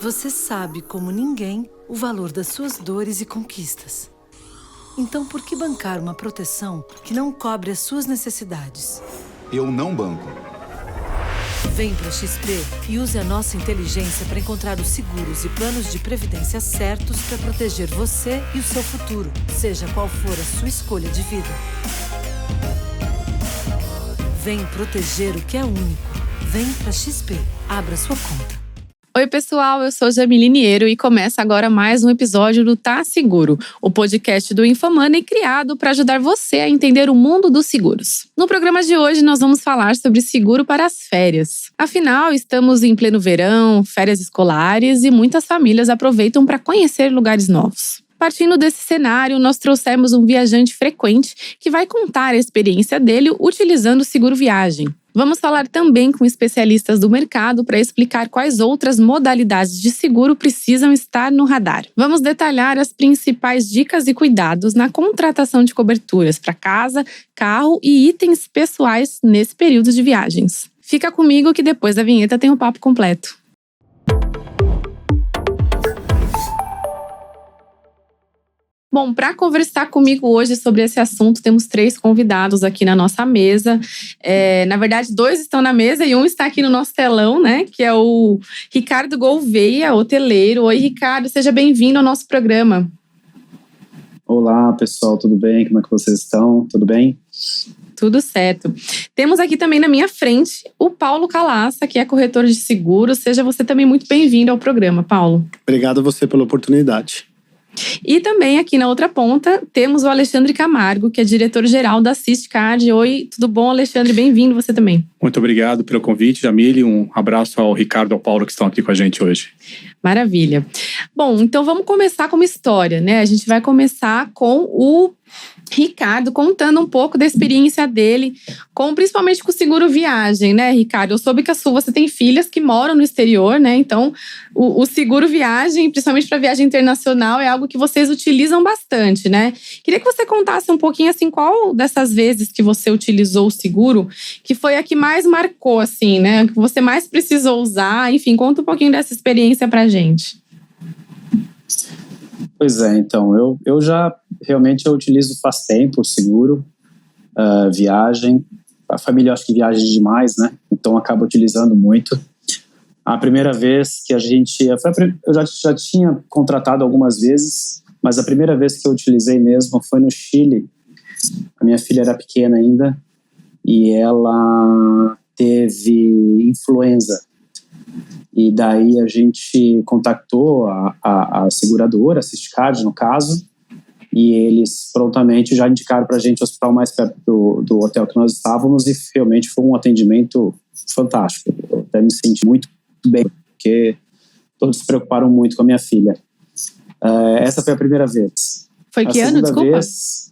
Você sabe como ninguém o valor das suas dores e conquistas. Então, por que bancar uma proteção que não cobre as suas necessidades? Eu não banco. Vem para a XP e use a nossa inteligência para encontrar os seguros e planos de previdência certos para proteger você e o seu futuro, seja qual for a sua escolha de vida. Vem proteger o que é único. Vem para a XP. Abra sua conta. Oi pessoal, eu sou Jamile Niero e começa agora mais um episódio do Tá Seguro, o podcast do InfoMoney criado para ajudar você a entender o mundo dos seguros. No programa de hoje nós vamos falar sobre seguro para as férias. Afinal, estamos em pleno verão, férias escolares e muitas famílias aproveitam para conhecer lugares novos. Partindo desse cenário, nós trouxemos um viajante frequente que vai contar a experiência dele utilizando o seguro viagem. Vamos falar também com especialistas do mercado para explicar quais outras modalidades de seguro precisam estar no radar. Vamos detalhar as principais dicas e cuidados na contratação de coberturas para casa, carro e itens pessoais nesse período de viagens. Fica comigo que depois da vinheta tem o papo completo. Bom, para conversar comigo hoje sobre esse assunto, temos 3 convidados aqui na nossa mesa. Na verdade, 2 estão na mesa e um está aqui no nosso telão, né? Que é o Ricardo Gouveia, hoteleiro. Oi, Ricardo, seja bem-vindo ao nosso programa. Olá, pessoal, tudo bem? Como é que vocês estão? Tudo bem? Tudo certo. Temos aqui também na minha frente o Paulo Calaça, que é corretor de seguros. Seja você também muito bem-vindo ao programa, Paulo. Obrigado a você pela oportunidade. E também aqui na outra ponta temos o Alexandre Camargo, que é diretor-geral da Assistcard. Oi, tudo bom, Alexandre? Bem-vindo você também. Muito obrigado pelo convite, Jamile. Um abraço ao Ricardo e ao Paulo que estão aqui com a gente hoje. Maravilha. Bom, então vamos começar com uma história, né? A gente vai começar com o Ricardo contando um pouco da experiência dele, principalmente com o seguro viagem, né, Ricardo? Eu soube que você tem filhas que moram no exterior, né? Então, o seguro viagem, principalmente para viagem internacional, é algo que vocês utilizam bastante, né? Queria que você contasse um pouquinho, assim, qual dessas vezes que você utilizou o seguro, que foi a que mais marcou, assim, né? Que você mais precisou usar. Enfim, conta um pouquinho dessa experiência pra gente. Pois é, então, eu já realmente eu utilizo faz tempo o seguro, viagem. A família acho que viaja demais, né? Então acaba utilizando muito. A primeira vez que eu já tinha contratado algumas vezes, mas a primeira vez que eu utilizei mesmo foi no Chile. A minha filha era pequena ainda e ela teve influenza. E daí a gente contactou a seguradora, a Assistcard no caso, e eles prontamente já indicaram para a gente o hospital mais perto do hotel que nós estávamos e realmente foi um atendimento fantástico. Eu até me senti muito bem, porque todos se preocuparam muito com a minha filha. Essa foi a primeira vez. Foi que ano, desculpa? Vez,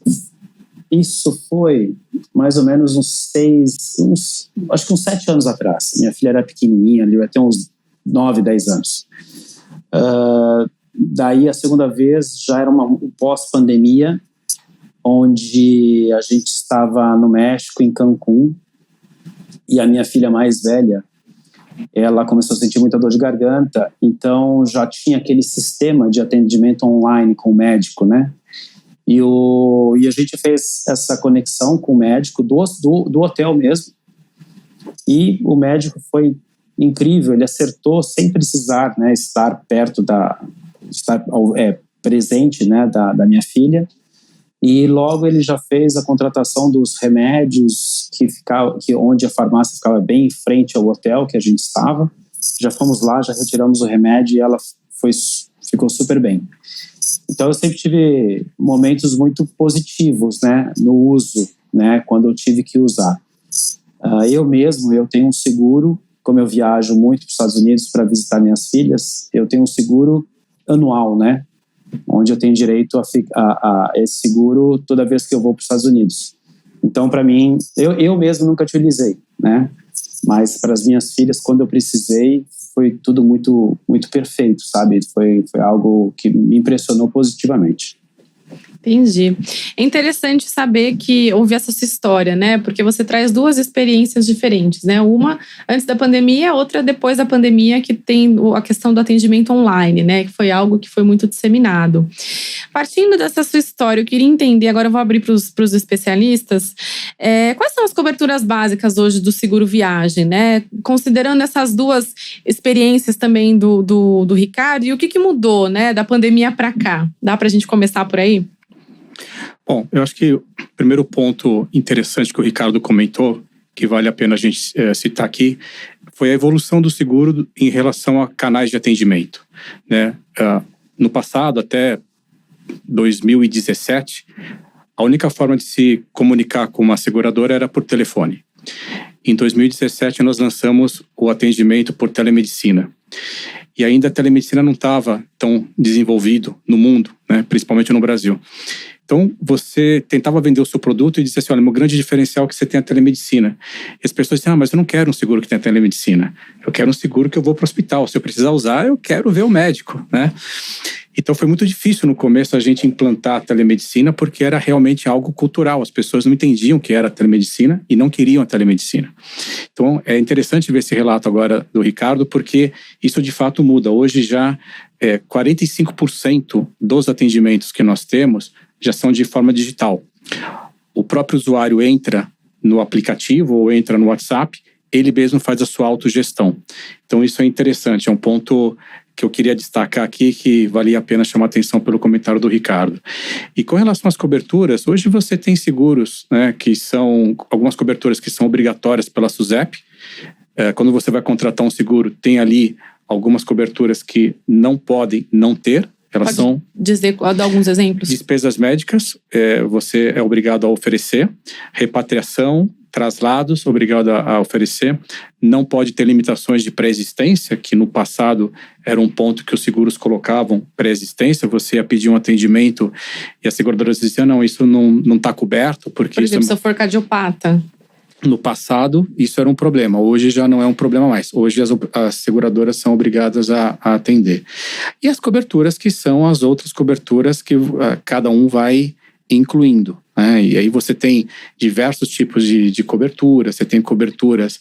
isso foi mais ou menos acho que uns 7 anos atrás. Minha filha era pequenininha, ali até uns 9, 10 anos. Daí a segunda vez já era um pós-pandemia, onde a gente estava no México, em Cancún, e a minha filha mais velha, ela começou a sentir muita dor de garganta, então já tinha aquele sistema de atendimento online com o médico, né? E a gente fez essa conexão com o médico do hotel mesmo, e o médico foi incrível, ele acertou sem precisar, né, estar presente, né, da minha filha, e logo ele já fez a contratação dos remédios onde a farmácia ficava bem em frente ao hotel que a gente estava. Já fomos lá, já retiramos o remédio e ela ficou super bem. Então eu sempre tive momentos muito positivos, né, no uso, né, quando eu tive que usar. Eu tenho um seguro. Como eu viajo muito para os Estados Unidos para visitar minhas filhas, eu tenho um seguro anual, né? Onde eu tenho direito a esse seguro toda vez que eu vou para os Estados Unidos. Então, para mim, eu mesmo nunca utilizei, né? Mas para as minhas filhas, quando eu precisei, foi tudo muito, muito perfeito, sabe? Foi algo que me impressionou positivamente. Entendi. É interessante saber que ouvir essa sua história, né? Porque você traz duas experiências diferentes, né? Uma antes da pandemia, outra depois da pandemia, que tem a questão do atendimento online, né? Que foi algo que foi muito disseminado. Partindo dessa sua história, eu queria entender, agora eu vou abrir para os especialistas, quais são as coberturas básicas hoje do seguro viagem, né? Considerando essas duas experiências também do Ricardo, e o que mudou, né? Da pandemia para cá. Dá para a gente começar por aí? Bom, eu acho que o primeiro ponto interessante que o Ricardo comentou, que vale a pena a gente citar aqui, foi a evolução do seguro em relação a canais de atendimento, né? No passado, até 2017, a única forma de se comunicar com uma seguradora era por telefone. Em 2017, nós lançamos o atendimento por telemedicina. E ainda a telemedicina não estava tão desenvolvido no mundo, né? Principalmente no Brasil. Então, você tentava vender o seu produto e dizia assim, olha, meu grande diferencial é que você tem a telemedicina. E as pessoas diziam, mas eu não quero um seguro que tenha telemedicina. Eu quero um seguro que eu vou para o hospital. Se eu precisar usar, eu quero ver o médico, né? Então, foi muito difícil no começo a gente implantar a telemedicina porque era realmente algo cultural. As pessoas não entendiam o que era a telemedicina e não queriam a telemedicina. Então, é interessante ver esse relato agora do Ricardo porque isso de fato muda. Hoje já 45% dos atendimentos que nós temos já são de forma digital. O próprio usuário entra no aplicativo ou entra no WhatsApp, ele mesmo faz a sua autogestão. Então isso é interessante, é um ponto que eu queria destacar aqui que valia a pena chamar a atenção pelo comentário do Ricardo. E com relação às coberturas, hoje você tem seguros, né, que são algumas coberturas que são obrigatórias pela SUSEP. Quando você vai contratar um seguro, tem ali algumas coberturas que não podem não ter. Elas são dar alguns exemplos? Despesas médicas, você é obrigado a oferecer. Repatriação, traslados, obrigado a oferecer. Não pode ter limitações de pré-existência, que no passado era um ponto que os seguros colocavam pré-existência. Você ia pedir um atendimento e as seguradoras diziam, não, isso não está coberto. Porque por exemplo, se eu for cardiopata. No passado, isso era um problema. Hoje já não é um problema mais. Hoje as seguradoras são obrigadas a atender. E as coberturas que são as outras coberturas que cada um vai incluindo, né? E aí você tem diversos tipos de cobertura. Você tem coberturas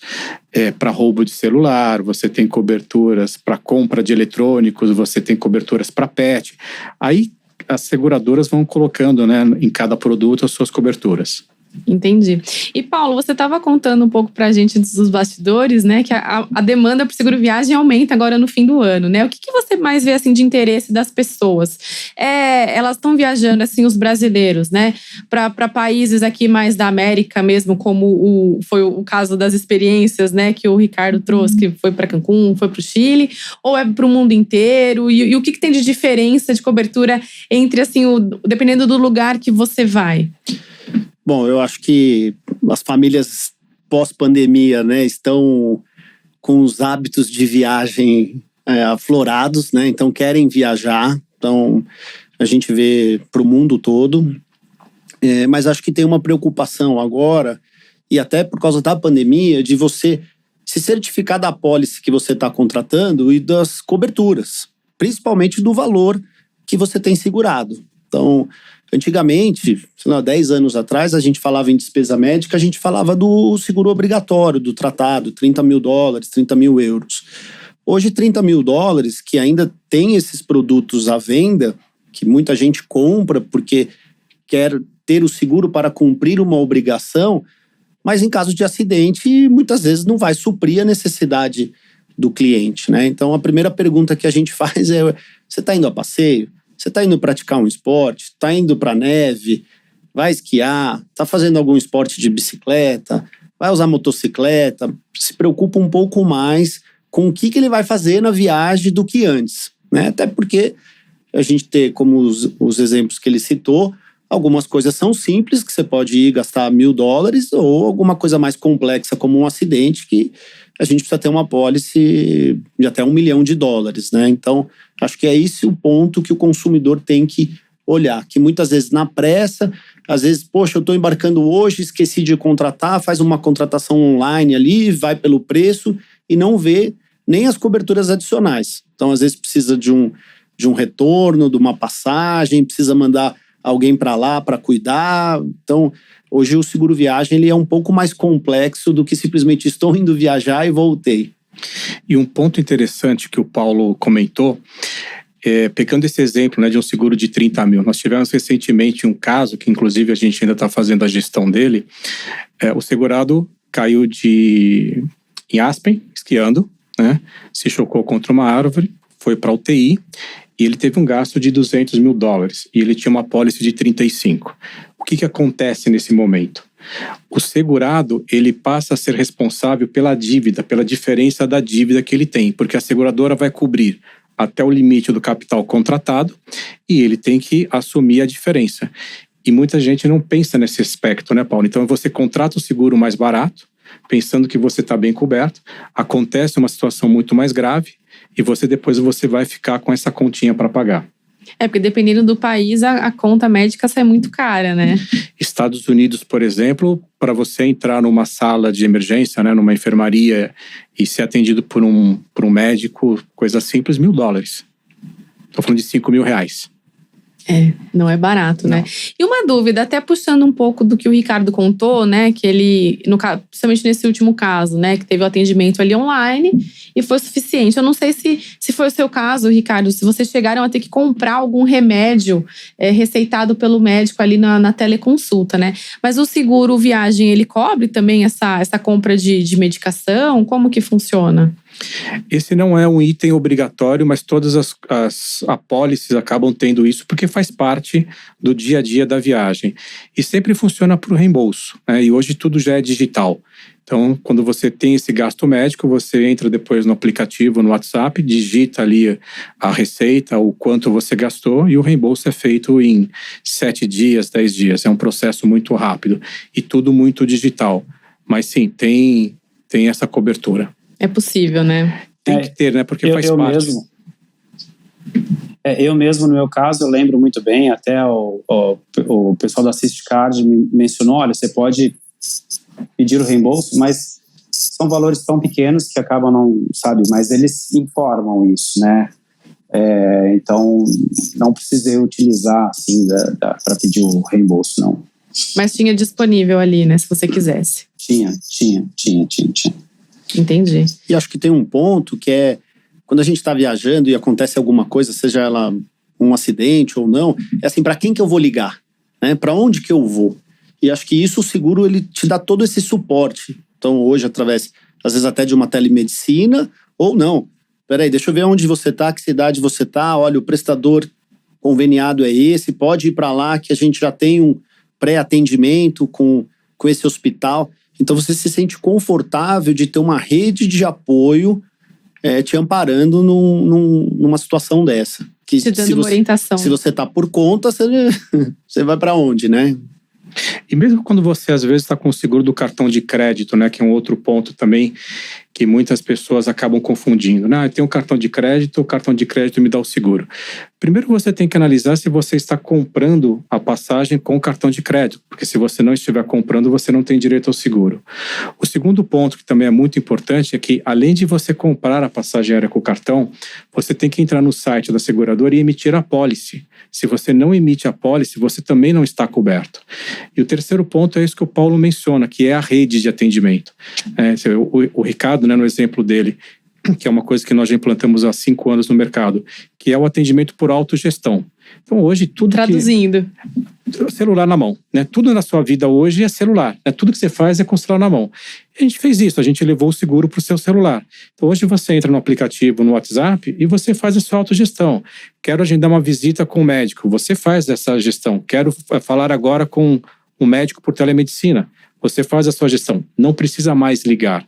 para roubo de celular, você tem coberturas para compra de eletrônicos, você tem coberturas para pet. Aí as seguradoras vão colocando, né, em cada produto as suas coberturas. Entendi. E Paulo, você estava contando um pouco pra gente dos bastidores, né, que a demanda por seguro viagem aumenta agora no fim do ano, né? O que você mais vê, assim, de interesse das pessoas? Elas estão viajando, assim, os brasileiros, né, para países aqui mais da América mesmo, como foi o caso das experiências, né, que o Ricardo trouxe, que foi para Cancún, foi para o Chile, ou é para o mundo inteiro? E o que tem de diferença de cobertura entre, assim, dependendo do lugar que você vai? Bom, eu acho que as famílias pós-pandemia, né, estão com os hábitos de viagem aflorados, né, então querem viajar. Então a gente vê para o mundo todo. Mas acho que tem uma preocupação agora, e até por causa da pandemia, de você se certificar da apólice que você está contratando e das coberturas, principalmente do valor que você tem segurado. Então, antigamente, 10 anos atrás, a gente falava em despesa médica, a gente falava do seguro obrigatório, do tratado, $30 mil, 30 mil euros. Hoje, $30 mil, que ainda tem esses produtos à venda, que muita gente compra porque quer ter o seguro para cumprir uma obrigação, mas em caso de acidente, muitas vezes não vai suprir a necessidade do cliente, né? Então, a primeira pergunta que a gente faz é, você está indo a passeio? Você está indo praticar um esporte? Está indo para a neve? Vai esquiar? Está fazendo algum esporte de bicicleta? Vai usar motocicleta? Se preocupa um pouco mais com o que ele vai fazer na viagem do que antes, né? Até porque a gente tem, como os exemplos que ele citou, algumas coisas são simples, que você pode ir gastar $1.000, ou alguma coisa mais complexa, como um acidente, que a gente precisa ter uma apólice de até $1 milhão, né? Então, acho que é esse o ponto que o consumidor tem que olhar, que muitas vezes na pressa, às vezes, poxa, eu estou embarcando hoje, esqueci de contratar, faz uma contratação online ali, vai pelo preço e não vê nem as coberturas adicionais. Então, às vezes precisa de um retorno, de uma passagem, precisa mandar alguém para lá para cuidar. Então, hoje o seguro viagem ele é um pouco mais complexo do que simplesmente estou indo viajar e voltei. E um ponto interessante que o Paulo comentou, pegando esse exemplo, né, de um seguro de 30 mil, nós tivemos recentemente um caso, que inclusive a gente ainda está fazendo a gestão dele, o segurado caiu em Aspen, esquiando, né, se chocou contra uma árvore, foi para a UTI, e ele teve um gasto de $200 mil, e ele tinha uma apólice de 35. O que acontece nesse momento? O segurado, ele passa a ser responsável pela dívida, pela diferença da dívida que ele tem, porque a seguradora vai cobrir até o limite do capital contratado e ele tem que assumir a diferença. E muita gente não pensa nesse aspecto, né, Paulo? Então você contrata o seguro mais barato, pensando que você está bem coberto, acontece uma situação muito mais grave e depois você vai ficar com essa continha para pagar. Porque dependendo do país, a conta médica sai muito cara, né? Estados Unidos, por exemplo, para você entrar numa sala de emergência, né, numa enfermaria e ser atendido por um médico, coisa simples, $1.000. Estou falando de R$5.000. Não é barato, Não. né? E uma dúvida, até puxando um pouco do que o Ricardo contou, né? Que ele, principalmente nesse último caso, né? Que teve o atendimento ali online e foi suficiente. Eu não sei se foi o seu caso, Ricardo, se vocês chegaram a ter que comprar algum remédio receitado pelo médico ali na teleconsulta, né? Mas o seguro viagem, ele cobre também essa compra de medicação? Como que funciona? Esse não é um item obrigatório, mas todas as apólices acabam tendo isso porque faz parte do dia a dia da viagem. E sempre funciona para o reembolso, né? E hoje tudo já é digital. Então, quando você tem esse gasto médico, você entra depois no aplicativo, no WhatsApp, digita ali a receita, o quanto você gastou e o reembolso é feito em 7 dias, 10 dias. É um processo muito rápido e tudo muito digital. Mas sim, tem essa cobertura. É possível, né? Tem que ter, né? Porque faz parte. Eu mesmo, no meu caso, eu lembro muito bem, até o pessoal da AssistCard me mencionou, olha, você pode pedir o reembolso, mas são valores tão pequenos que acabam não, sabe, mas eles informam isso, né? Então, não precisei utilizar, assim, para pedir o reembolso, não. Mas tinha disponível ali, né, se você quisesse. Tinha. Entendi. E acho que tem um ponto que é quando a gente está viajando e acontece alguma coisa, seja ela um acidente ou não, é assim, para quem que eu vou ligar? Né? Para onde que eu vou? E acho que isso, o seguro, ele te dá todo esse suporte. Então, hoje, através, às vezes até de uma telemedicina, ou não. Peraí, deixa eu ver onde você está, que cidade você está. Olha, o prestador conveniado é esse, pode ir para lá que a gente já tem um pré-atendimento com esse hospital. Então você se sente confortável de ter uma rede de apoio te amparando numa situação dessa. Que te dando uma orientação. Se você está por conta, você vai para onde, né? E mesmo quando você às vezes está com o seguro do cartão de crédito, né, que é um outro ponto também que muitas pessoas acabam confundindo. Eu tenho um cartão de crédito, o cartão de crédito me dá o seguro. Primeiro você tem que analisar se você está comprando a passagem com o cartão de crédito, porque se você não estiver comprando, você não tem direito ao seguro. O segundo ponto, que também é muito importante, é que além de você comprar a passagem aérea com o cartão, você tem que entrar no site da seguradora e emitir a apólice. Se você não emite a apólice, você também não está coberto. E o terceiro ponto é isso que o Paulo menciona, que é a rede de atendimento. O Ricardo, no exemplo dele, que é uma coisa que nós já implantamos há 5 anos no mercado, que é o atendimento por autogestão. Então hoje tudo traduzindo. Celular na mão, né? Tudo na sua vida hoje é celular, né? Tudo que você faz é com o celular na mão. E a gente fez isso, a gente levou o seguro para o seu celular. Então hoje você entra no aplicativo, no WhatsApp e você faz a sua autogestão. Quero agendar uma visita com o médico, você faz essa gestão. Quero falar agora com um médico por telemedicina. Você faz a sua gestão, não precisa mais ligar,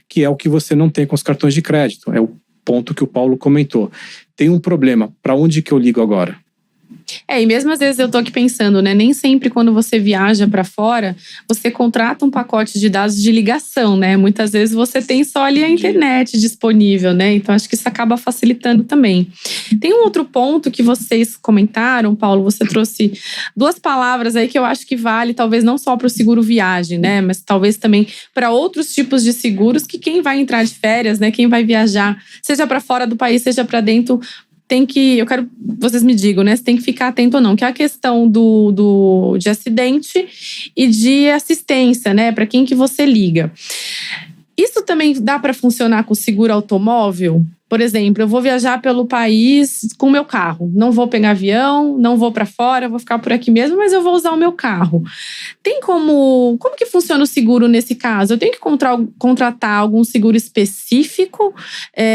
que é o que você não tem com os cartões de crédito. É o ponto que o Paulo comentou. Tem um problema, para onde que eu ligo agora? E mesmo às vezes eu tô aqui pensando, né? Nem sempre quando você viaja para fora, você contrata um pacote de dados de ligação, né? Muitas vezes você tem só ali a internet disponível, né? Então acho que isso acaba facilitando também. Tem um outro ponto que vocês comentaram, Paulo, você trouxe 2 palavras aí que eu acho que vale, talvez não só para o seguro viagem, né? Mas talvez também para outros tipos de seguros que quem vai entrar de férias, né? Quem vai viajar, seja para fora do país, seja para dentro, eu quero que vocês me digam, né? Se tem que ficar atento ou não, que é a questão de acidente e de assistência, né? Para quem que você liga. Isso também dá para funcionar com o seguro automóvel? Por exemplo, eu vou viajar pelo país com o meu carro. Não vou pegar avião, não vou para fora, vou ficar por aqui mesmo, mas eu vou usar o meu carro. Tem como que funciona o seguro nesse caso? Eu tenho que contratar algum seguro específico?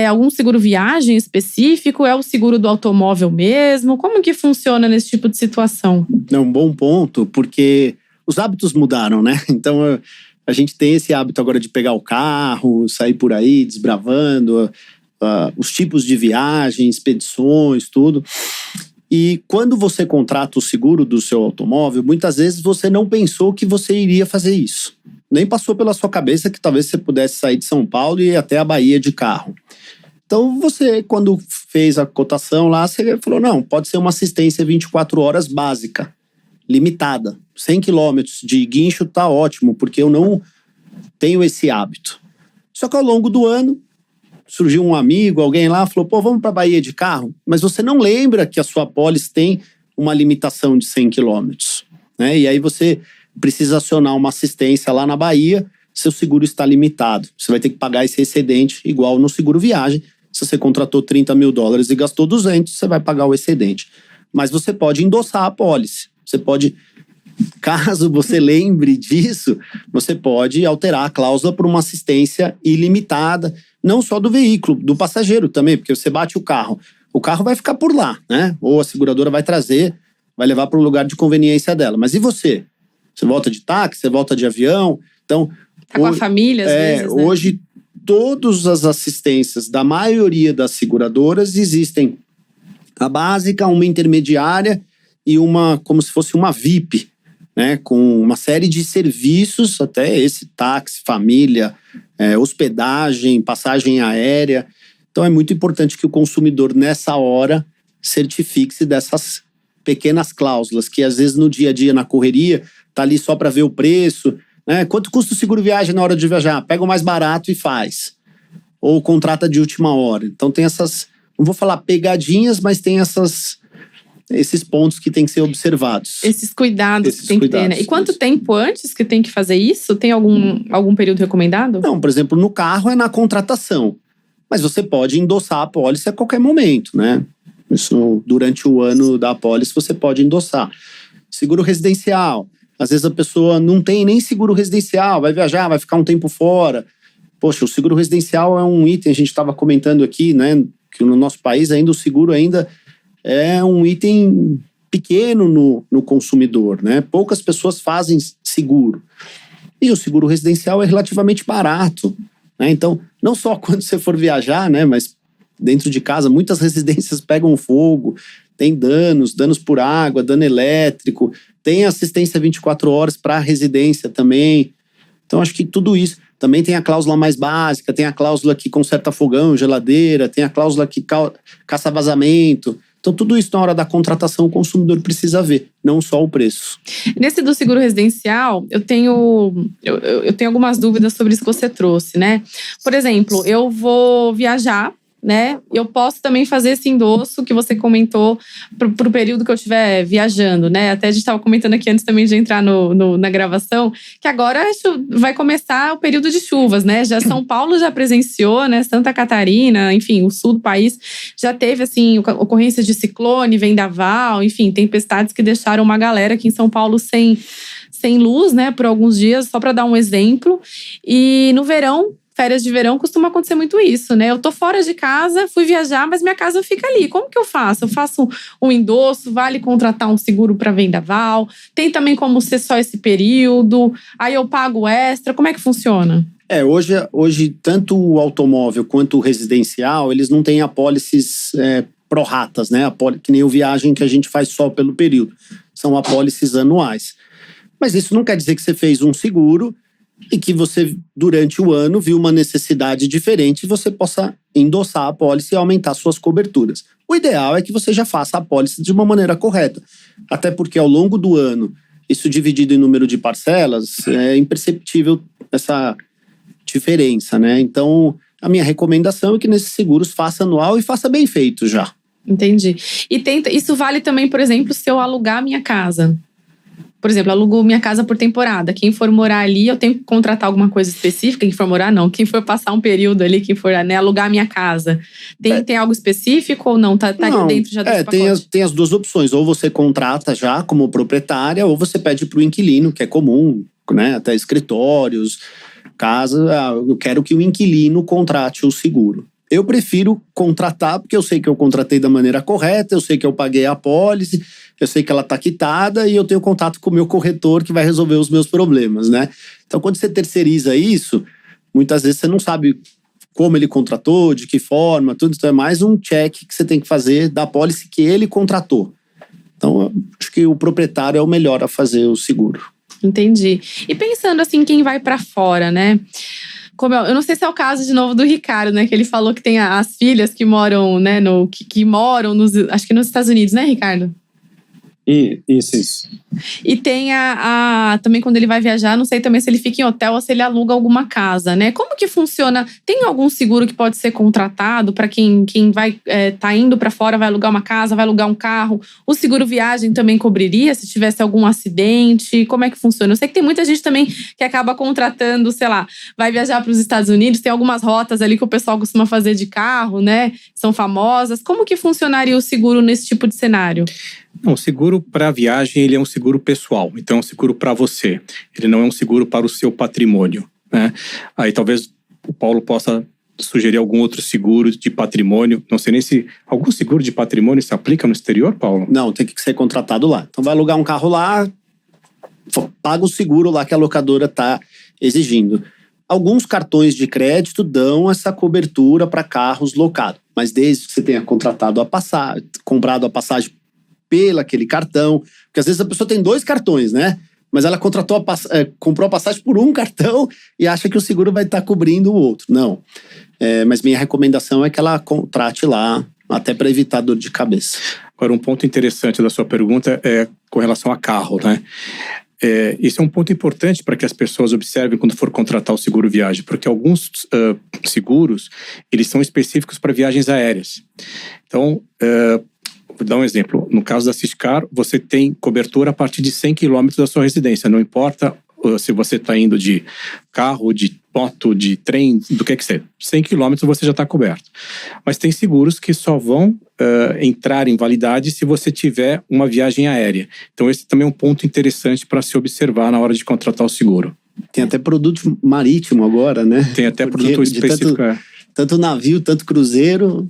Algum seguro viagem específico? É o seguro do automóvel mesmo? Como que funciona nesse tipo de situação? É um bom ponto, porque os hábitos mudaram, né? Então, a gente tem esse hábito agora de pegar o carro, sair por aí desbravando, os tipos de viagem, expedições, tudo. E quando você contrata o seguro do seu automóvel, muitas vezes você não pensou que você iria fazer isso. Nem passou pela sua cabeça que talvez você pudesse sair de São Paulo e ir até a Bahia de carro. Então você, quando fez a cotação lá, você falou, não, pode ser uma assistência 24 horas básica, limitada. 100 quilômetros de guincho tá ótimo, porque eu não tenho esse hábito. Só que ao longo do ano, surgiu um amigo, alguém lá, falou, pô, vamos para Bahia de carro? Mas você não lembra que a sua pólice tem uma limitação de 100 quilômetros, né? E aí você precisa acionar uma assistência lá na Bahia, seu seguro está limitado. Você vai ter que pagar esse excedente igual no seguro viagem. Se você contratou $30 mil e gastou 200, você vai pagar o excedente. Mas você pode endossar a pólice. Você pode, caso você lembre disso, você pode alterar a cláusula por uma assistência ilimitada, não só do veículo, do passageiro também, porque você bate o carro vai ficar por lá, né? Ou a seguradora vai trazer, vai levar para o lugar de conveniência dela. Mas e você? Você volta de táxi, você volta de avião? Então, tá com a família, às vezes, né? Hoje, todas as assistências da maioria das seguradoras existem. A básica, uma intermediária e uma, como se fosse uma VIP, né, com uma série de serviços, até esse táxi, família, hospedagem, passagem aérea. Então é muito importante que o consumidor, nessa hora, certifique-se dessas pequenas cláusulas, que às vezes no dia a dia, na correria, tá ali só para ver o preço, né? Quanto custa o seguro viagem na hora de viajar? Pega o mais barato e faz. Ou contrata de última hora. Então tem essas, não vou falar pegadinhas, mas tem esses pontos que tem que ser observados. Esses cuidados que tem que ter, né? E quanto tempo antes que tem que fazer isso? Tem algum período recomendado? Não, por exemplo, no carro é na contratação. Mas você pode endossar a pólice a qualquer momento, né? Isso, durante o ano da pólice, você pode endossar. Seguro residencial. Às vezes a pessoa não tem nem seguro residencial, vai viajar, vai ficar um tempo fora. Poxa, o seguro residencial é um item, a gente estava comentando aqui, né? Que no nosso país ainda o seguro ainda é um item pequeno no consumidor, né? Poucas pessoas fazem seguro. E o seguro residencial é relativamente barato, né? Então, não só quando você for viajar, né? Mas dentro de casa, muitas residências pegam fogo, tem danos por água, dano elétrico, tem assistência 24 horas para a residência também. Então, acho que tudo isso. Também tem a cláusula mais básica, tem a cláusula que conserta fogão, geladeira, tem a cláusula que caça vazamento. Então, tudo isso na hora da contratação o consumidor precisa ver, não só o preço. Nesse do seguro residencial, eu tenho algumas dúvidas sobre isso que você trouxe, né? Por exemplo, eu vou viajar, né? Eu posso também fazer esse endosso que você comentou para o período que eu estiver viajando, né? Até a gente estava comentando aqui antes também de entrar na gravação, que agora vai começar o período de chuvas, né? Já São Paulo já presenciou, né? Santa Catarina, enfim, o sul do país já teve, assim, ocorrência de ciclone, vendaval, enfim, tempestades que deixaram uma galera aqui em São Paulo sem luz, né? Por alguns dias, só para dar um exemplo. E no verão, férias de verão, costuma acontecer muito isso, né? Eu tô fora de casa, fui viajar, mas minha casa fica ali. Como que eu faço? Eu faço um endosso, vale contratar um seguro para vendaval? Tem também como ser só esse período? Aí eu pago extra? Como é que funciona? Hoje tanto o automóvel quanto o residencial, eles não têm apólices pró-ratas, né? Que nem o viagem que a gente faz só pelo período. São apólices anuais. Mas isso não quer dizer que você fez um seguro e que você, durante o ano, viu uma necessidade diferente e você possa endossar a apólice e aumentar suas coberturas. O ideal é que você já faça a apólice de uma maneira correta. Até porque, ao longo do ano, isso dividido em número de parcelas, é imperceptível essa diferença, né? Então, a minha recomendação é que nesses seguros faça anual e faça bem feito já. Entendi. E isso vale também, por exemplo, se eu alugar minha casa. Por exemplo, alugo minha casa por temporada. Quem for morar ali, eu tenho que contratar alguma coisa específica. Quem for morar, não. Quem for passar um período ali, quem for alugar minha casa. Tem algo específico ou não? Tá não, dentro já desse pacote? Tem as duas opções. Ou você contrata já como proprietária, ou você pede para o inquilino, que é comum, né? Até escritórios, casa. Eu quero que o inquilino contrate o seguro. Eu prefiro contratar, porque eu sei que eu contratei da maneira correta, eu sei que eu paguei a apólice, eu sei que ela está quitada e eu tenho contato com o meu corretor que vai resolver os meus problemas, né? Então, quando você terceiriza isso, muitas vezes você não sabe como ele contratou, de que forma, tudo. Então, é mais um check que você tem que fazer da apólice que ele contratou. Então, acho que o proprietário é o melhor a fazer o seguro. Entendi. E pensando assim, quem vai para fora, né? Eu não sei se é o caso de novo do Ricardo, né? Que ele falou que tem as filhas que moram, né? Que moram acho que nos Estados Unidos, né, Ricardo? Isso. E tem também quando ele vai viajar, não sei também se ele fica em hotel ou se ele aluga alguma casa, né? Como que funciona? Tem algum seguro que pode ser contratado para quem vai tá indo para fora, vai alugar uma casa, vai alugar um carro? O seguro viagem também cobriria se tivesse algum acidente? Como é que funciona? Eu sei que tem muita gente também que acaba contratando, sei lá, vai viajar para os Estados Unidos, tem algumas rotas ali que o pessoal costuma fazer de carro, né? São famosas. Como que funcionaria o seguro nesse tipo de cenário? Não, o seguro para viagem ele é um seguro pessoal, então é um seguro para você. Ele não é um seguro para o seu patrimônio, né? Aí talvez o Paulo possa sugerir algum outro seguro de patrimônio. Não sei nem se algum seguro de patrimônio se aplica no exterior, Paulo? Não, tem que ser contratado lá. Então vai alugar um carro lá, paga o seguro lá que a locadora está exigindo. Alguns cartões de crédito dão essa cobertura para carros locados, mas desde que você tenha comprado a passagem pelo aquele cartão, porque às vezes a pessoa tem 2 cartões, né? Mas ela comprou a passagem por um cartão e acha que o seguro vai estar cobrindo o outro. Não. Mas minha recomendação é que ela contrate lá, até para evitar dor de cabeça. Agora, um ponto interessante da sua pergunta é com relação a carro, né? Esse é um ponto importante para que as pessoas observem quando for contratar o seguro viagem, porque alguns seguros, eles são específicos para viagens aéreas. Então, vou dar um exemplo. No caso da Siscar, você tem cobertura a partir de 100 km da sua residência. Não importa se você está indo de carro, de moto, de trem, do que seja. 100 km você já está coberto. Mas tem seguros que só vão entrar em validade se você tiver uma viagem aérea. Então esse também é um ponto interessante para se observar na hora de contratar o seguro. Tem até produto marítimo agora, né? Tem até produto específico. Tanto navio, tanto cruzeiro,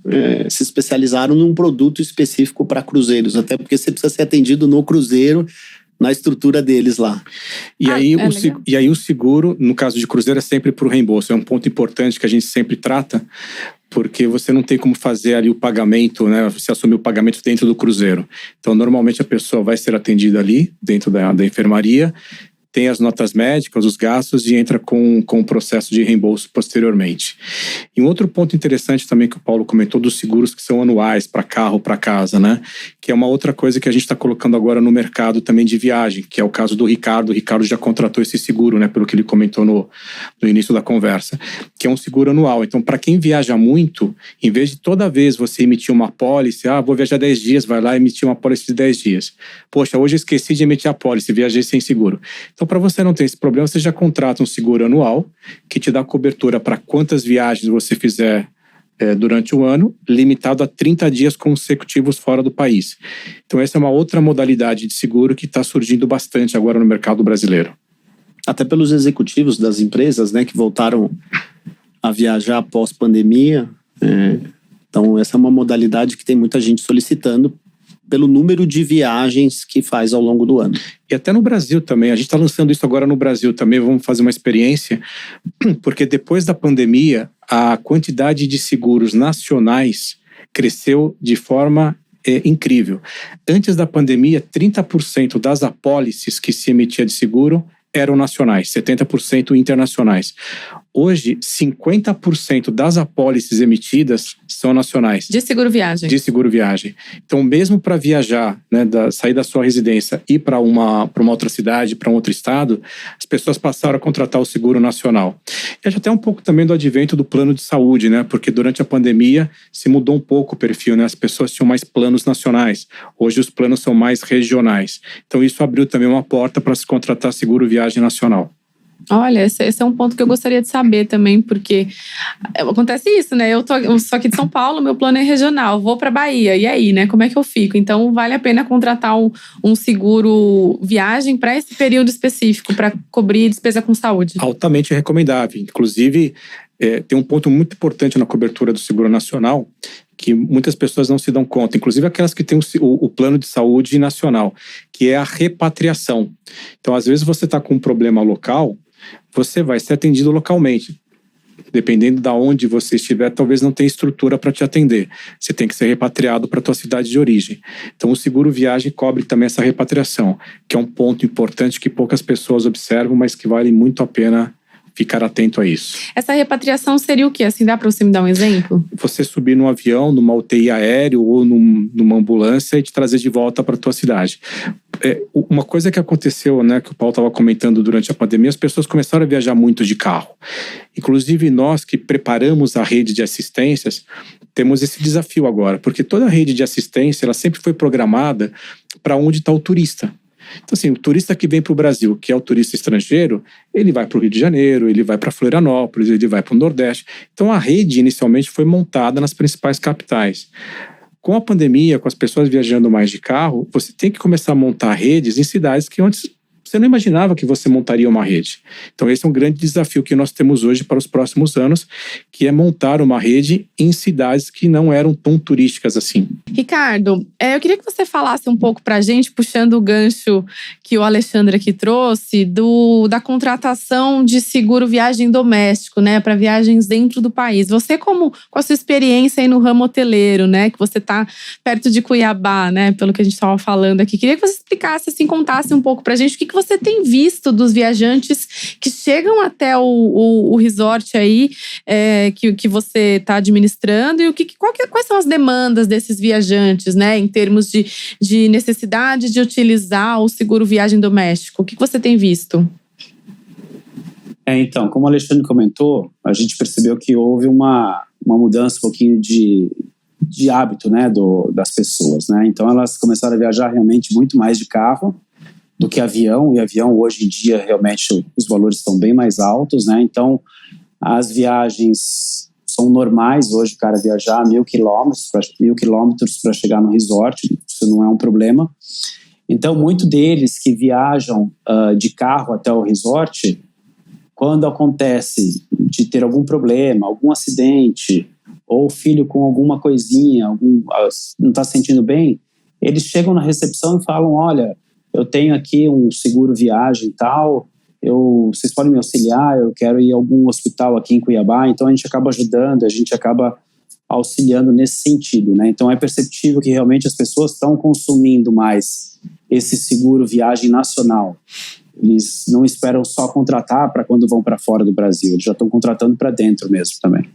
se especializaram num produto específico para cruzeiros. Até porque você precisa ser atendido no cruzeiro, na estrutura deles lá. E aí o seguro, no caso de cruzeiro, é sempre para o reembolso. É um ponto importante que a gente sempre trata, porque você não tem como fazer ali o pagamento, né? Você assumir o pagamento dentro do cruzeiro. Então, normalmente a pessoa vai ser atendida ali, dentro da enfermaria, tem as notas médicas, os gastos e entra com o processo de reembolso posteriormente. E um outro ponto interessante também que o Paulo comentou dos seguros que são anuais para carro, para casa, né? Que é uma outra coisa que a gente está colocando agora no mercado também de viagem, que é o caso do Ricardo. O Ricardo já contratou esse seguro, né? Pelo que ele comentou no início da conversa, que é um seguro anual. Então, para quem viaja muito, em vez de toda vez você emitir uma apólice, vou viajar 10 dias, vai lá e emitir uma apólice de 10 dias. Poxa, hoje eu esqueci de emitir a apólice, viajei sem seguro. Então, para você não ter esse problema, você já contrata um seguro anual que te dá cobertura para quantas viagens você fizer durante o ano, limitado a 30 dias consecutivos fora do país. Então, essa é uma outra modalidade de seguro que está surgindo bastante agora no mercado brasileiro. Até pelos executivos das empresas, né, que voltaram a viajar após pandemia. Então, essa é uma modalidade que tem muita gente solicitando pelo número de viagens que faz ao longo do ano. E até no Brasil também, a gente está lançando isso agora no Brasil também, vamos fazer uma experiência, porque depois da pandemia, a quantidade de seguros nacionais cresceu de forma incrível. Antes da pandemia, 30% das apólices que se emitia de seguro eram nacionais, 70% internacionais. Hoje, 50% das apólices emitidas são nacionais. De seguro viagem. De seguro viagem. Então, mesmo para viajar, né, sair da sua residência e ir para uma outra cidade, para um outro estado, as pessoas passaram a contratar o seguro nacional. E até um pouco também do advento do plano de saúde, né? Porque durante a pandemia se mudou um pouco o perfil, né? As pessoas tinham mais planos nacionais. Hoje os planos são mais regionais. Então, isso abriu também uma porta para se contratar seguro viagem nacional. Olha, esse é um ponto que eu gostaria de saber também, porque acontece isso, né? Eu sou aqui de São Paulo, meu plano é regional, vou para Bahia, e aí, né? Como é que eu fico? Então, vale a pena contratar um seguro viagem para esse período específico, para cobrir despesa com saúde? Altamente recomendável. Inclusive, tem um ponto muito importante na cobertura do seguro nacional, que muitas pessoas não se dão conta, inclusive aquelas que têm o plano de saúde nacional, que é a repatriação. Então, às vezes você está com um problema local, você vai ser atendido localmente. Dependendo de onde você estiver, talvez não tenha estrutura para te atender. Você tem que ser repatriado para a tua cidade de origem. Então, o seguro viagem cobre também essa repatriação, que é um ponto importante que poucas pessoas observam, mas que vale muito a pena ficar atento a isso. Essa repatriação seria o quê? Assim, dá para você me dar um exemplo? Você subir num avião, numa UTI aéreo ou numa ambulância e te trazer de volta para a tua cidade. Uma coisa que aconteceu, né, que o Paulo estava comentando durante a pandemia, as pessoas começaram a viajar muito de carro. Inclusive nós que preparamos a rede de assistências, temos esse desafio agora, porque toda a rede de assistência ela sempre foi programada para onde está o turista. Então, assim, o turista que vem para o Brasil, que é o turista estrangeiro, ele vai para o Rio de Janeiro, ele vai para Florianópolis, ele vai para o Nordeste. Então, a rede inicialmente foi montada nas principais capitais. Com a pandemia, com as pessoas viajando mais de carro, você tem que começar a montar redes em cidades que antes você não imaginava que você montaria uma rede. Então esse é um grande desafio que nós temos hoje para os próximos anos, que é montar uma rede em cidades que não eram tão turísticas assim. Ricardo, eu queria que você falasse um pouco para a gente, puxando o gancho que o Alexandre aqui trouxe, da contratação de seguro viagem doméstico, né, para viagens dentro do país. Você com a sua experiência aí no ramo hoteleiro, né, que você está perto de Cuiabá, né, pelo que a gente estava falando aqui, queria que você explicasse, assim, contasse um pouco para a gente o que você tem visto dos viajantes que chegam até o resort aí que você está administrando e quais são as demandas desses viajantes, né, em termos de necessidade de utilizar o seguro viagem doméstico. O que você tem visto? Então, como o Alexandre comentou, a gente percebeu que houve uma mudança um pouquinho de hábito, né, das pessoas, né? Então elas começaram a viajar realmente muito mais de carro do que avião, e avião hoje em dia realmente os valores estão bem mais altos, né? Então as viagens são normais hoje, o cara viajar 1.000 quilômetros para chegar no resort, isso não é um problema. Então muito deles que viajam de carro até o resort, quando acontece de ter algum problema, algum acidente, ou o filho com alguma coisinha, não está se sentindo bem, eles chegam na recepção e falam, olha, eu tenho aqui um seguro viagem e tal, vocês podem me auxiliar, eu quero ir a algum hospital aqui em Cuiabá. Então a gente acaba ajudando, a gente acaba auxiliando nesse sentido, né? Então é perceptível que realmente as pessoas estão consumindo mais esse seguro viagem nacional. Eles não esperam só contratar para quando vão para fora do Brasil, eles já estão contratando para dentro mesmo também.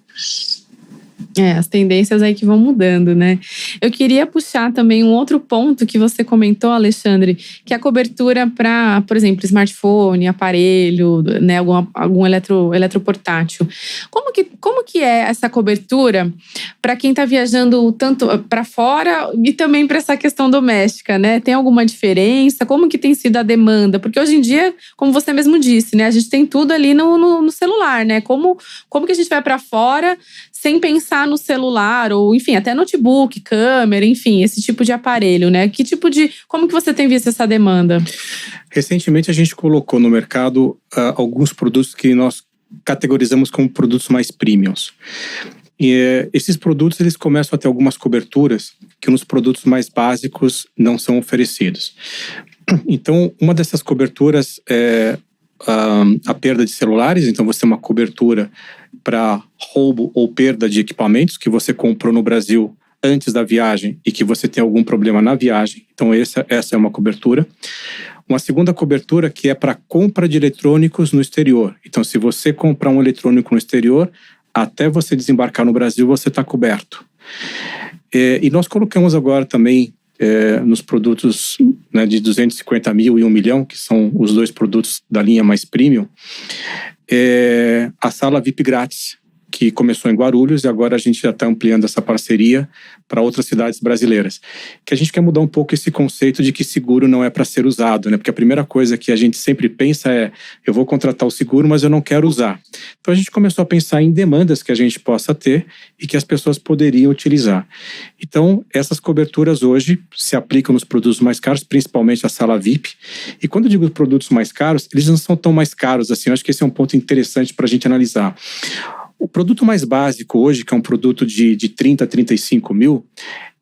As tendências aí que vão mudando, né? Eu queria puxar também um outro ponto que você comentou, Alexandre, que é a cobertura para, por exemplo, smartphone, aparelho, né, algum eletroportátil. Como que é essa cobertura para quem está viajando tanto para fora e também para essa questão doméstica, né? Tem alguma diferença? Como que tem sido a demanda? Porque hoje em dia, como você mesmo disse, né, a gente tem tudo ali no celular, né? Como que a gente vai para fora sem pensar no celular, ou enfim, até notebook, câmera, enfim, esse tipo de aparelho, né? Como que você tem visto essa demanda? Recentemente a gente colocou no mercado alguns produtos que nós categorizamos como produtos mais premiums. E esses produtos eles começam a ter algumas coberturas que nos produtos mais básicos não são oferecidos. Então, uma dessas coberturas é a perda de celulares. Então você tem uma cobertura para roubo ou perda de equipamentos que você comprou no Brasil antes da viagem e que você tem algum problema na viagem. Então essa é uma cobertura. Uma segunda cobertura que é para compra de eletrônicos no exterior. Então, se você comprar um eletrônico no exterior, até você desembarcar no Brasil, você está coberto. E nós colocamos agora também nos produtos, né, de 250 mil e 1 milhão, que são os 2 produtos da linha mais premium, a sala VIP grátis, que começou em Guarulhos e agora a gente já está ampliando essa parceria para outras cidades brasileiras. Que a gente quer mudar um pouco esse conceito de que seguro não é para ser usado, né? Porque a primeira coisa que a gente sempre pensa é: eu vou contratar o seguro, mas eu não quero usar. Então a gente começou a pensar em demandas que a gente possa ter e que as pessoas poderiam utilizar. Então essas coberturas hoje se aplicam nos produtos mais caros, principalmente a sala VIP. E quando eu digo produtos mais caros, eles não são tão mais caros assim. Eu acho que esse é um ponto interessante para a gente analisar. O produto mais básico hoje, que é um produto de 30 a 35 mil,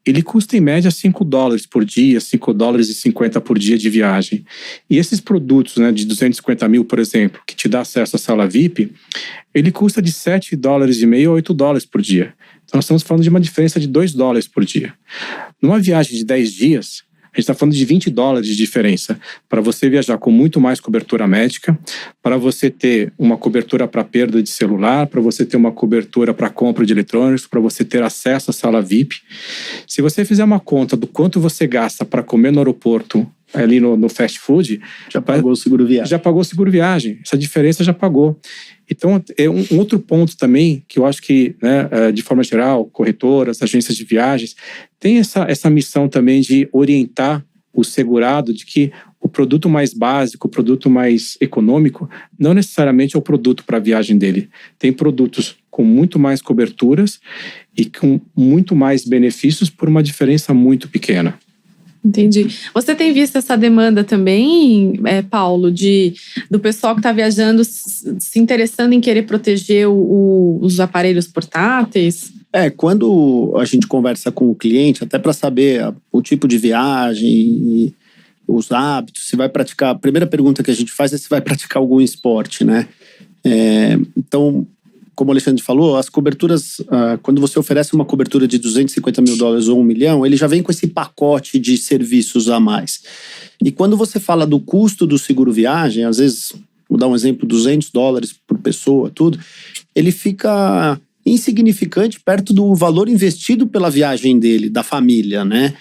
ele custa em média $5 por dia, $5,50 por dia de viagem. E esses produtos, né, de 250 mil, por exemplo, que te dá acesso à sala VIP, ele custa de $7,50 a $8 por dia. Então nós estamos falando de uma diferença de $2 por dia. Numa viagem de 10 dias, a gente está falando de $20 de diferença para você viajar com muito mais cobertura médica, para você ter uma cobertura para perda de celular, para você ter uma cobertura para compra de eletrônicos, para você ter acesso à sala VIP. Se você fizer uma conta do quanto você gasta para comer no aeroporto, ali no fast food, já pagou o seguro viagem. Já pagou o seguro viagem. Essa diferença já pagou. Então, é um outro ponto também que eu acho que, né, de forma geral, corretoras, agências de viagens, tem essa missão também de orientar o segurado de que o produto mais básico, o produto mais econômico, não necessariamente é o produto para a viagem dele. Tem produtos com muito mais coberturas e com muito mais benefícios por uma diferença muito pequena. Entendi. Você tem visto essa demanda também, Paulo, do pessoal que está viajando se interessando em querer proteger os aparelhos portáteis? Quando a gente conversa com o cliente, até para saber o tipo de viagem e os hábitos, se vai praticar... A primeira pergunta que a gente faz é se vai praticar algum esporte, né? Então, como o Alexandre falou, as coberturas, quando você oferece uma cobertura de $250 mil ou 1 milhão, ele já vem com esse pacote de serviços a mais. E quando você fala do custo do seguro viagem, às vezes, vou dar um exemplo, $200 por pessoa, tudo, ele fica insignificante perto do valor investido pela viagem dele, da família, né?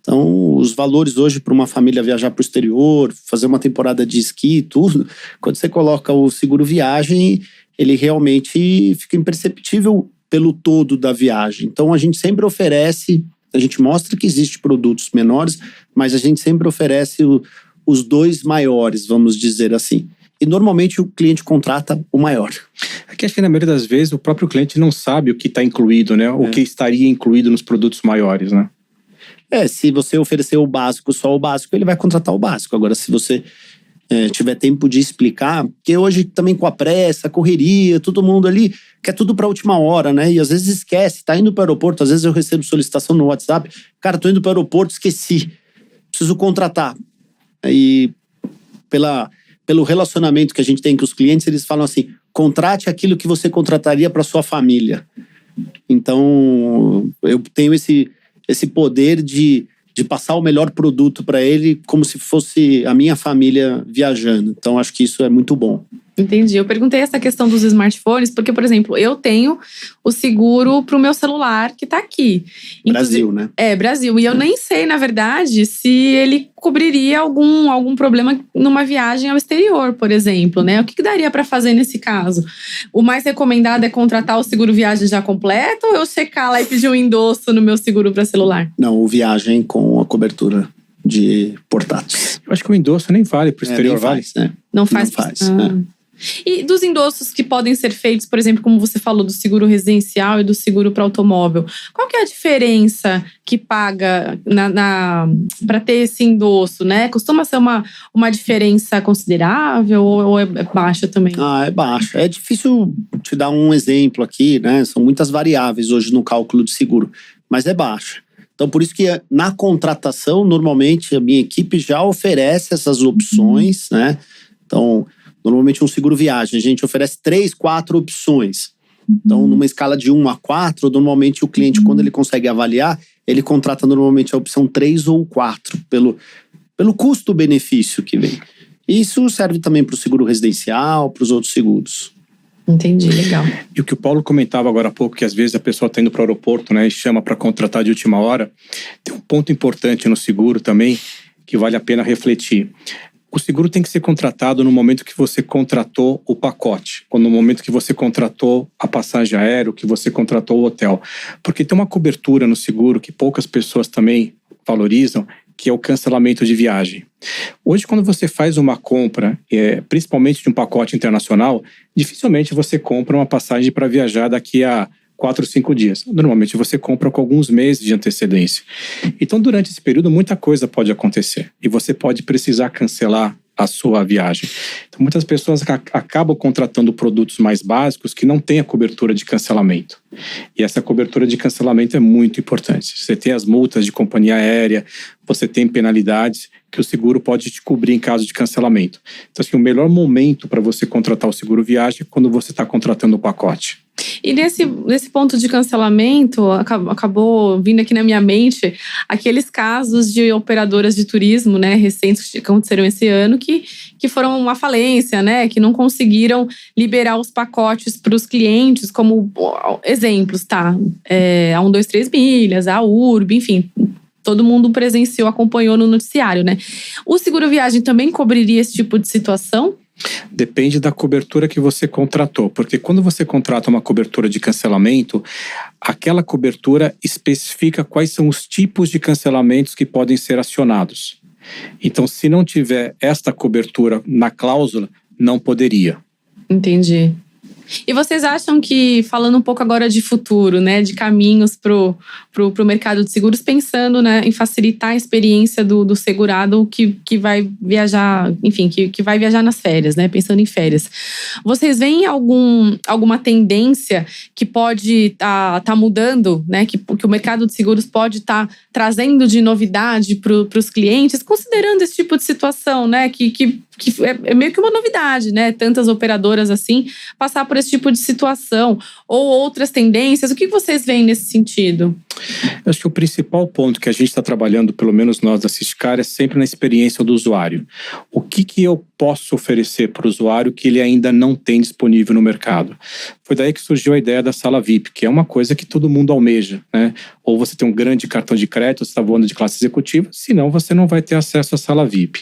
Então, os valores hoje para uma família viajar para o exterior, fazer uma temporada de esqui, tudo, quando você coloca o seguro viagem, ele realmente fica imperceptível pelo todo da viagem. Então, a gente sempre oferece, a gente mostra que existem produtos menores, mas a gente sempre oferece os 2 maiores, vamos dizer assim. E normalmente o cliente contrata o maior. Aqui acho que na maioria das vezes o próprio cliente não sabe o que está incluído, né? O que estaria incluído nos produtos maiores, né? Se você oferecer o básico, só o básico, ele vai contratar o básico. Agora, se você tiver tempo de explicar, porque hoje também com a pressa, a correria, todo mundo ali quer tudo para a última hora, né? E às vezes esquece, tá indo para o aeroporto, às vezes eu recebo solicitação no WhatsApp, cara, tô indo para o aeroporto, esqueci, preciso contratar. E pelo relacionamento que a gente tem com os clientes, eles falam assim, contrate aquilo que você contrataria para sua família. Então, eu tenho esse poder de passar o melhor produto para ele como se fosse a minha família viajando. Então, acho que isso é muito bom. Entendi. Eu perguntei essa questão dos smartphones porque, por exemplo, eu tenho o seguro para o meu celular que está aqui. Brasil, né? Brasil. E eu nem sei, na verdade, se ele cobriria algum problema numa viagem ao exterior, por exemplo, né? O que daria para fazer nesse caso? O mais recomendado é contratar o seguro viagem já completo ou eu checar lá e pedir um endosso no meu seguro para celular? Não, o viagem com a cobertura de portáteis. Eu acho que o endosso nem vale para o exterior, vale? Né? Não faz. E dos endossos que podem ser feitos, por exemplo, como você falou, do seguro residencial e do seguro para automóvel, qual que é a diferença que paga para ter esse endosso, né? Costuma ser uma diferença considerável ou é baixa também? É baixa. É difícil te dar um exemplo aqui, né? São muitas variáveis hoje no cálculo de seguro, mas é baixa. Então, por isso que na contratação, normalmente, a minha equipe já oferece essas opções, né? Então, normalmente um seguro viagem, a gente oferece 3, 4 opções. Então, numa escala de 1 a 4, normalmente o cliente, quando ele consegue avaliar, ele contrata normalmente a opção 3 ou 4, pelo custo-benefício que vem. Isso serve também para o seguro residencial, para os outros seguros. Entendi, legal. E o que o Paulo comentava agora há pouco, que às vezes a pessoa está indo para o aeroporto, né, e chama para contratar de última hora, tem um ponto importante no seguro também, que vale a pena refletir. O seguro tem que ser contratado no momento que você contratou o pacote, ou no momento que você contratou a passagem aérea, que você contratou o hotel. Porque tem uma cobertura no seguro que poucas pessoas também valorizam, que é o cancelamento de viagem. Hoje, quando você faz uma compra, principalmente de um pacote internacional, dificilmente você compra uma passagem para viajar daqui a 4 ou 5 dias. Normalmente você compra com alguns meses de antecedência. Então, durante esse período, muita coisa pode acontecer e você pode precisar cancelar a sua viagem. Então, muitas pessoas acabam contratando produtos mais básicos que não têm a cobertura de cancelamento. E essa cobertura de cancelamento é muito importante. Você tem as multas de companhia aérea, você tem penalidades que o seguro pode te cobrir em caso de cancelamento. Então, assim, o melhor momento para você contratar o seguro viagem é quando você está contratando o pacote. E nesse ponto de cancelamento, acabou vindo aqui na minha mente aqueles casos de operadoras de turismo, né, recentes que aconteceram esse ano, que foram uma falência, né, que não conseguiram liberar os pacotes para os clientes, como exemplos, tá? A 123 Milhas, a URB, enfim, todo mundo presenciou, acompanhou no noticiário, né? O seguro viagem também cobriria esse tipo de situação? Depende da cobertura que você contratou, porque quando você contrata uma cobertura de cancelamento, aquela cobertura especifica quais são os tipos de cancelamentos que podem ser acionados. Então, se não tiver esta cobertura na cláusula, não poderia. Entendi. E vocês acham que, falando um pouco agora de futuro, né, de caminhos pro mercado de seguros, pensando, né, em facilitar a experiência do segurado que vai viajar, enfim, que vai viajar nas férias, né, pensando em férias. Vocês veem alguma tendência que pode tá mudando, né, que o mercado de seguros pode estar trazendo de novidade para os clientes, considerando esse tipo de situação, né, que é meio que uma novidade, né? Tantas operadoras assim passar por esse tipo de situação ou outras tendências. O que vocês veem nesse sentido? Eu acho que o principal ponto que a gente está trabalhando, pelo menos nós da Siscar, é sempre na experiência do usuário. O que eu posso oferecer para o usuário que ele ainda não tem disponível no mercado? Foi daí que surgiu a ideia da sala VIP, que é uma coisa que todo mundo almeja, né? Ou você tem um grande cartão de crédito, você está voando de classe executiva, senão você não vai ter acesso à sala VIP.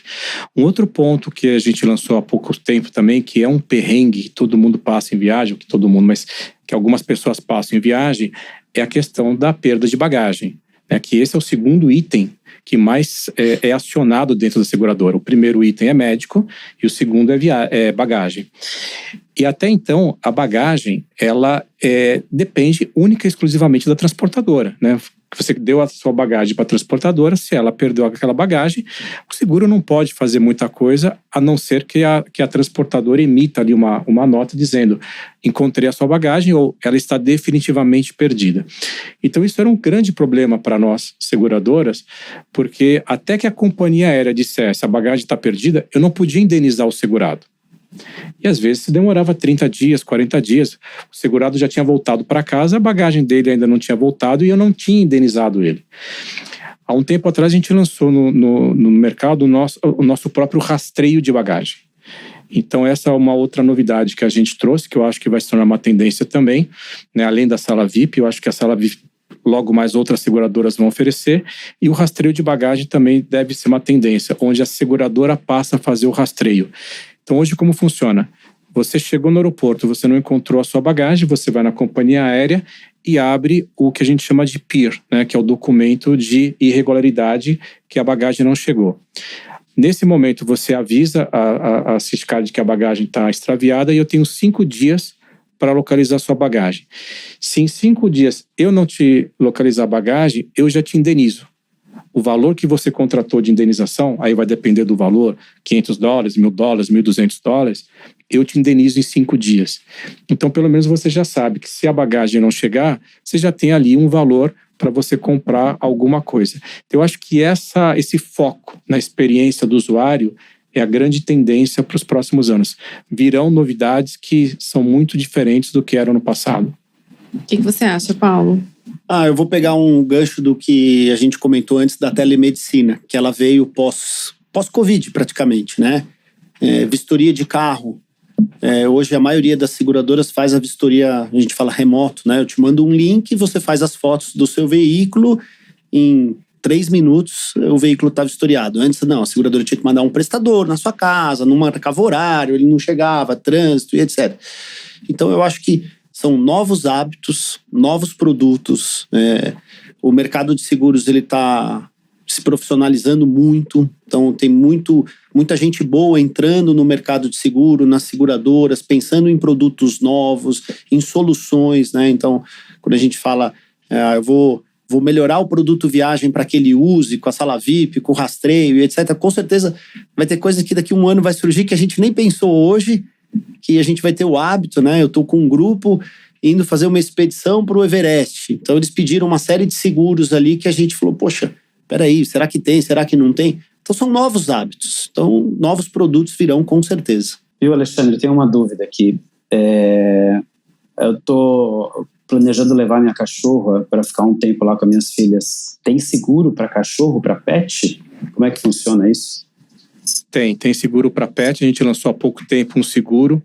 Um outro ponto que a gente lançou há pouco tempo também, que é um perrengue que todo mundo passa em viagem, mas que algumas pessoas passam em viagem, é a questão da perda de bagagem, né? Que esse é o segundo item que mais é acionado dentro da seguradora. O primeiro item é médico e o segundo é bagagem. E até então, a bagagem, ela depende única e exclusivamente da transportadora, né? Você deu a sua bagagem para a transportadora, se ela perdeu aquela bagagem, o seguro não pode fazer muita coisa, a não ser que a transportadora emita ali uma nota dizendo: encontrei a sua bagagem ou ela está definitivamente perdida. Então isso era um grande problema para nós, seguradoras, porque até que a companhia aérea dissesse: a bagagem está perdida, eu não podia indenizar o segurado. E às vezes demorava 30 dias, 40 dias. O segurado já tinha voltado para casa, a bagagem dele ainda não tinha voltado e eu não tinha indenizado ele. Há um tempo atrás a gente lançou no mercado o nosso próprio rastreio de bagagem. Então essa é uma outra novidade que a gente trouxe, que eu acho que vai se tornar uma tendência também, né? Além da sala VIP, eu acho que a sala VIP logo mais outras seguradoras vão oferecer, e o rastreio de bagagem também deve ser uma tendência, onde a seguradora passa a fazer o rastreio. Então hoje como funciona? Você chegou no aeroporto, você não encontrou a sua bagagem, você vai na companhia aérea e abre o que a gente chama de PIR, né, que é o documento de irregularidade que a bagagem não chegou. Nesse momento você avisa a Siscar de que a bagagem está extraviada e eu tenho 5 dias para localizar a sua bagagem. Se em 5 dias eu não te localizar a bagagem, eu já te indenizo. O valor que você contratou de indenização, aí vai depender do valor, $500, $1.000, $1.200, eu te indenizo em 5 dias. Então, pelo menos você já sabe que se a bagagem não chegar, você já tem ali um valor para você comprar alguma coisa. Então, eu acho que esse foco na experiência do usuário é a grande tendência para os próximos anos. Virão novidades que são muito diferentes do que eram no passado. O que você acha, Paulo? Eu vou pegar um gancho do que a gente comentou antes da telemedicina, que ela veio pós-Covid praticamente, né? Vistoria de carro. Hoje a maioria das seguradoras faz a vistoria, a gente fala remoto, né? Eu te mando um link, você faz as fotos do seu veículo, em 3 minutos o veículo está vistoriado. Antes não, a seguradora tinha que mandar um prestador na sua casa, não marcava horário, ele não chegava, trânsito e etc. Então eu acho que são novos hábitos, novos produtos. O mercado de seguros ele está se profissionalizando muito, então tem muita gente boa entrando no mercado de seguro, nas seguradoras, pensando em produtos novos, em soluções, né? Então, quando a gente fala, eu vou melhorar o produto viagem para que ele use, com a sala VIP, com o rastreio e etc. Com certeza vai ter coisa que daqui a 1 ano vai surgir que a gente nem pensou hoje, que a gente vai ter o hábito, né? Eu estou com um grupo indo fazer uma expedição para o Everest. Então eles pediram uma série de seguros ali que a gente falou, poxa, peraí, será que tem, será que não tem? Então são novos hábitos, então novos produtos virão com certeza. Viu, Alexandre, tem uma dúvida aqui. Eu estou planejando levar minha cachorra para ficar um tempo lá com as minhas filhas. Tem seguro para cachorro, para pet? Como é que funciona isso? Tem seguro para pet. A gente lançou há pouco tempo um seguro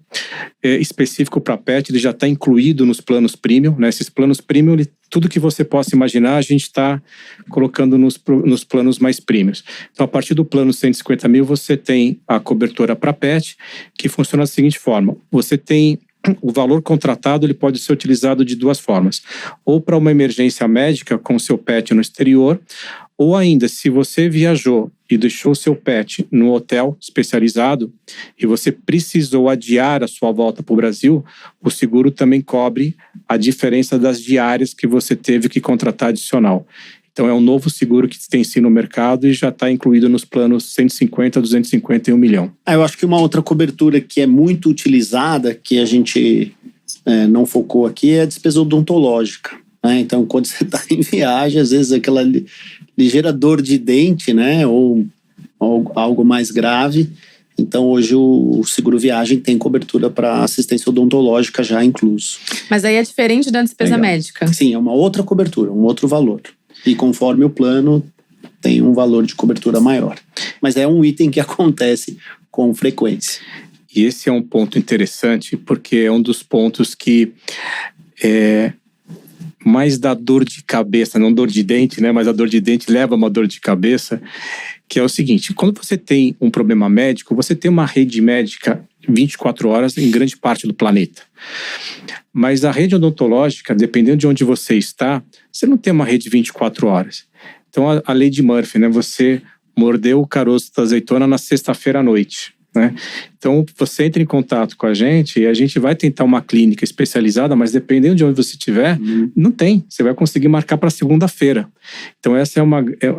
específico para pet. Ele já está incluído nos planos premium, né? Esses planos premium, tudo que você possa imaginar, a gente está colocando nos planos mais premiums. Então, a partir do plano 150 mil, você tem a cobertura para pet, que funciona da seguinte forma. Você tem o valor contratado, ele pode ser utilizado de 2 formas. Ou para uma emergência médica com o seu pet no exterior, ou ainda, se você viajou e deixou o seu pet no hotel especializado e você precisou adiar a sua volta para o Brasil, o seguro também cobre a diferença das diárias que você teve que contratar adicional. Então é um novo seguro que tem sim no mercado e já está incluído nos planos 150, 250 e 1 milhão. Eu acho que uma outra cobertura que é muito utilizada, que a gente não focou aqui, é a despesa odontológica. Né? Então quando você está em viagem, às vezes aquela ligeira dor de dente, né? Ou algo mais grave. Então hoje o seguro viagem tem cobertura para assistência odontológica já incluso. Mas aí é diferente da despesa médica? Sim, é uma outra cobertura, um outro valor. E conforme o plano, tem um valor de cobertura maior. Mas é um item que acontece com frequência. E esse é um ponto interessante, porque é um dos pontos que mais dá dor de cabeça, não dor de dente, né? Mas a dor de dente leva a uma dor de cabeça, que é o seguinte: quando você tem um problema médico, você tem uma rede médica 24 horas em grande parte do planeta. Mas a rede odontológica, dependendo de onde você está, você não tem uma rede 24 horas. Então a lei de Murphy, né? Você mordeu o caroço da azeitona na sexta-feira à noite. Né? Então você entra em contato com a gente e a gente vai tentar uma clínica especializada, mas dependendo de onde você estiver, não tem. Você vai conseguir marcar para segunda-feira. Então esse é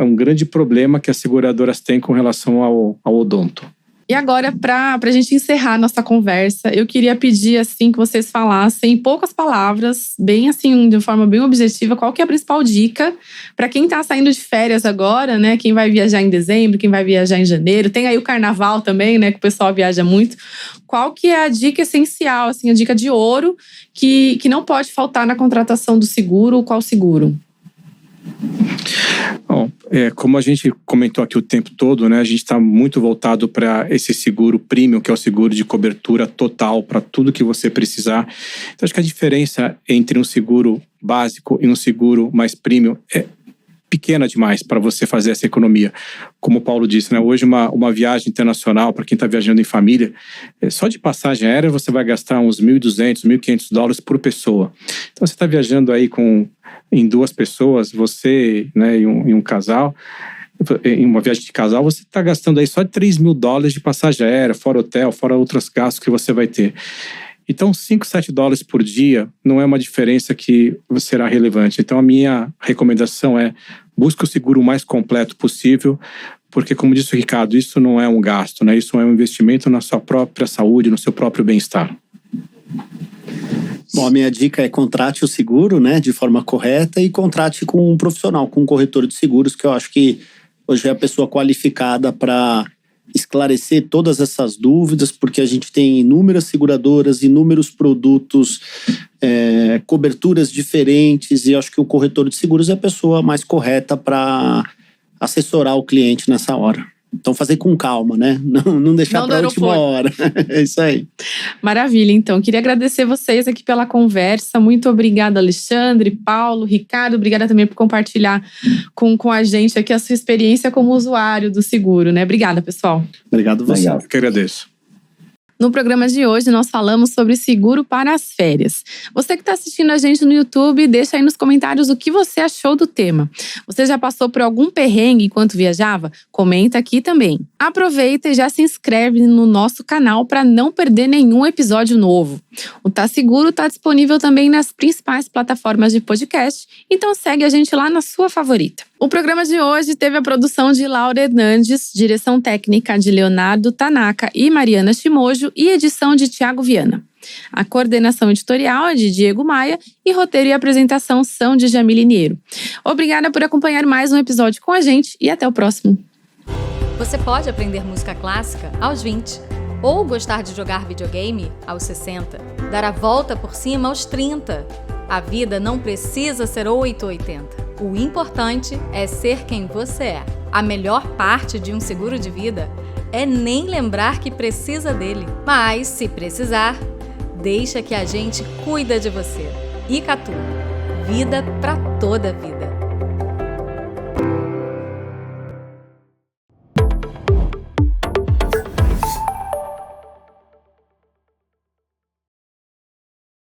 um grande problema que as seguradoras têm com relação ao odonto. E agora, para a gente encerrar nossa conversa, eu queria pedir assim que vocês falassem em poucas palavras, bem assim, de forma bem objetiva, qual que é a principal dica para quem está saindo de férias agora, né? Quem vai viajar em dezembro, quem vai viajar em janeiro. Tem aí o carnaval também, né? Que o pessoal viaja muito. Qual que é a dica essencial, assim, a dica de ouro que não pode faltar na contratação do seguro? Qual seguro? Bom, como a gente comentou aqui o tempo todo, né, a gente está muito voltado para esse seguro premium, que é o seguro de cobertura total para tudo que você precisar. Então, acho que a diferença entre um seguro básico e um seguro mais premium é pequena demais para você fazer essa economia. Como o Paulo disse, né, hoje uma viagem internacional, para quem está viajando em família, só de passagem aérea você vai gastar uns $1.200, $1.500 por pessoa. Então você está viajando aí em 2 pessoas, você, né, e um casal, em uma viagem de casal, você está gastando aí só $3.000 de passagem aérea, fora hotel, fora outros gastos que você vai ter. Então, $5, $7 por dia não é uma diferença que será relevante. Então, a minha recomendação é busque o seguro o mais completo possível, porque, como disse o Ricardo, isso não é um gasto, né? Isso é um investimento na sua própria saúde, no seu próprio bem-estar. Bom, a minha dica é contrate o seguro, né, de forma correta e contrate com um profissional, com um corretor de seguros, que eu acho que hoje é a pessoa qualificada para esclarecer todas essas dúvidas, porque a gente tem inúmeras seguradoras, inúmeros produtos, coberturas diferentes, e acho que o corretor de seguros é a pessoa mais correta para assessorar o cliente nessa hora. Então fazer com calma, né? Não deixar para a última hora. É isso aí. Maravilha, então. Queria agradecer vocês aqui pela conversa. Muito obrigada, Alexandre, Paulo, Ricardo. Obrigada também por compartilhar com a gente aqui a sua experiência como usuário do seguro, né? Obrigada, pessoal. Obrigado você. Eu que agradeço. No programa de hoje, nós falamos sobre seguro para as férias. Você que está assistindo a gente no YouTube, deixa aí nos comentários o que você achou do tema. Você já passou por algum perrengue enquanto viajava? Comenta aqui também. Aproveita e já se inscreve no nosso canal para não perder nenhum episódio novo. O Tá Seguro está disponível também nas principais plataformas de podcast, então segue a gente lá na sua favorita. O programa de hoje teve a produção de Laura Hernandes, direção técnica de Leonardo Tanaka e Mariana Shimojo e edição de Thiago Viana. A coordenação editorial é de Diego Maia e roteiro e apresentação são de Jamile Niero. Obrigada por acompanhar mais um episódio com a gente e até o próximo. Você pode aprender música clássica aos 20, ou gostar de jogar videogame aos 60, dar a volta por cima aos 30. A vida não precisa ser 8 ou 80. O importante é ser quem você é. A melhor parte de um seguro de vida é nem lembrar que precisa dele. Mas, se precisar, deixa que a gente cuida de você. Icatu. Vida pra toda a vida.